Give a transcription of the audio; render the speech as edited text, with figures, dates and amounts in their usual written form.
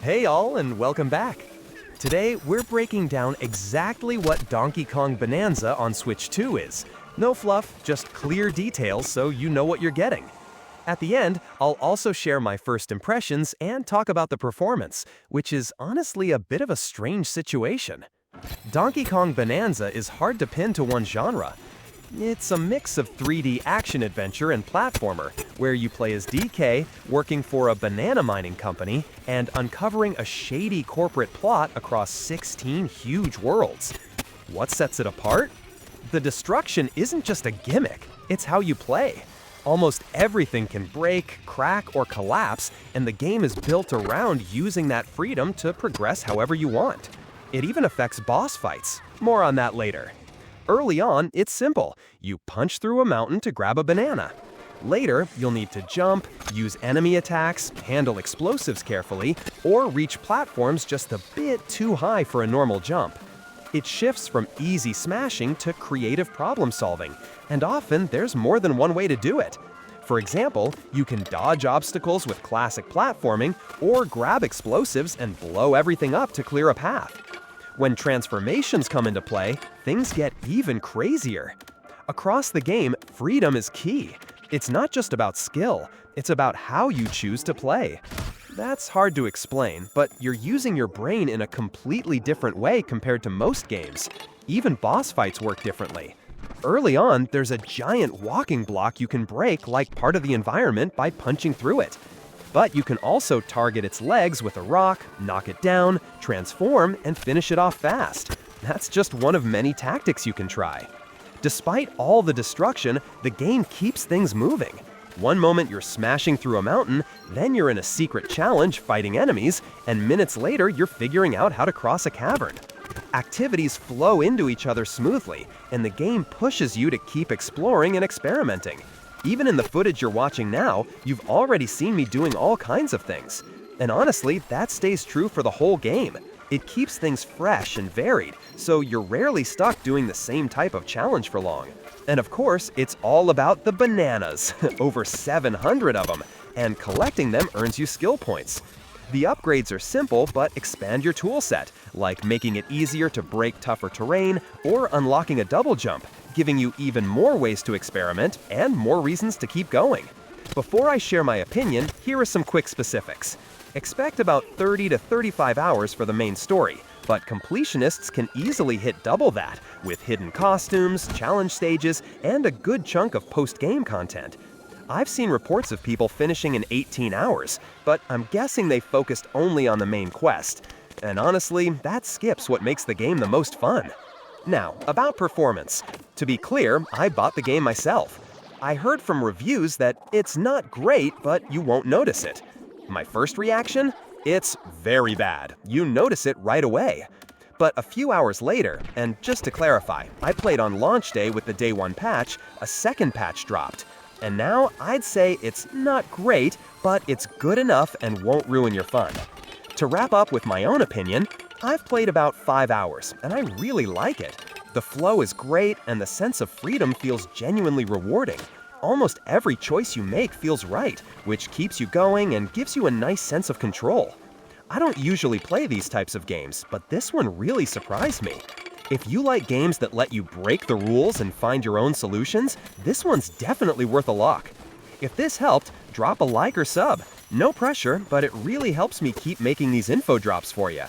Hey all, and welcome back. Today, we're breaking down exactly what Donkey Kong Bananza on Switch 2 is. No fluff, just clear details so you know what you're getting. At the end, I'll also share my first impressions and talk about the performance, which is honestly a bit of a strange situation. Donkey Kong Bananza is hard to pin to one genre. It's a mix of 3D action adventure and platformer, where you play as DK, working for a banana mining company, and uncovering a shady corporate plot across 16 huge worlds. What sets it apart? The destruction isn't just a gimmick, it's how you play. Almost everything can break, crack, or collapse, and the game is built around using that freedom to progress however you want. It even affects boss fights. More on that later. Early on, it's simple. You punch through a mountain to grab a banana. Later, you'll need to jump, use enemy attacks, handle explosives carefully, or reach platforms just a bit too high for a normal jump. It shifts from easy smashing to creative problem solving, and often there's more than one way to do it. For example, you can dodge obstacles with classic platforming, or grab explosives and blow everything up to clear a path. When transformations come into play, things get even crazier. Across the game, freedom is key. It's not just about skill, it's about how you choose to play. That's hard to explain, but you're using your brain in a completely different way compared to most games. Even boss fights work differently. Early on, there's a giant walking block you can break like part of the environment by punching through it. But you can also target its legs with a rock, knock it down, transform, and finish it off fast. That's just one of many tactics you can try. Despite all the destruction, the game keeps things moving. One moment you're smashing through a mountain, then you're in a secret challenge fighting enemies, and minutes later you're figuring out how to cross a cavern. Activities flow into each other smoothly, and the game pushes you to keep exploring and experimenting. Even in the footage you're watching now, you've already seen me doing all kinds of things. And honestly, that stays true for the whole game. It keeps things fresh and varied, so you're rarely stuck doing the same type of challenge for long. And of course, it's all about the bananas, over 700 of them, and collecting them earns you skill points. The upgrades are simple but expand your toolset, like making it easier to break tougher terrain or unlocking a double jump, giving you even more ways to experiment and more reasons to keep going. Before I share my opinion, here are some quick specifics. Expect about 30 to 35 hours for the main story, but completionists can easily hit double that, with hidden costumes, challenge stages, and a good chunk of post-game content. I've seen reports of people finishing in 18 hours, but I'm guessing they focused only on the main quest. And honestly, that skips what makes the game the most fun. Now, about performance. To be clear, I bought the game myself. I heard from reviews that it's not great, but you won't notice it. My first reaction? It's very bad. You notice it right away. But a few hours later, and just to clarify, I played on launch day with the day 1 patch, a second patch dropped. And now I'd say it's not great, but it's good enough and won't ruin your fun. To wrap up with my own opinion, I've played about 5 hours, and I really like it. The flow is great, and the sense of freedom feels genuinely rewarding. Almost every choice you make feels right, which keeps you going and gives you a nice sense of control. I don't usually play these types of games, but this one really surprised me. If you like games that let you break the rules and find your own solutions, this one's definitely worth a look. If this helped, drop a like or sub. No pressure, but it really helps me keep making these info drops for you.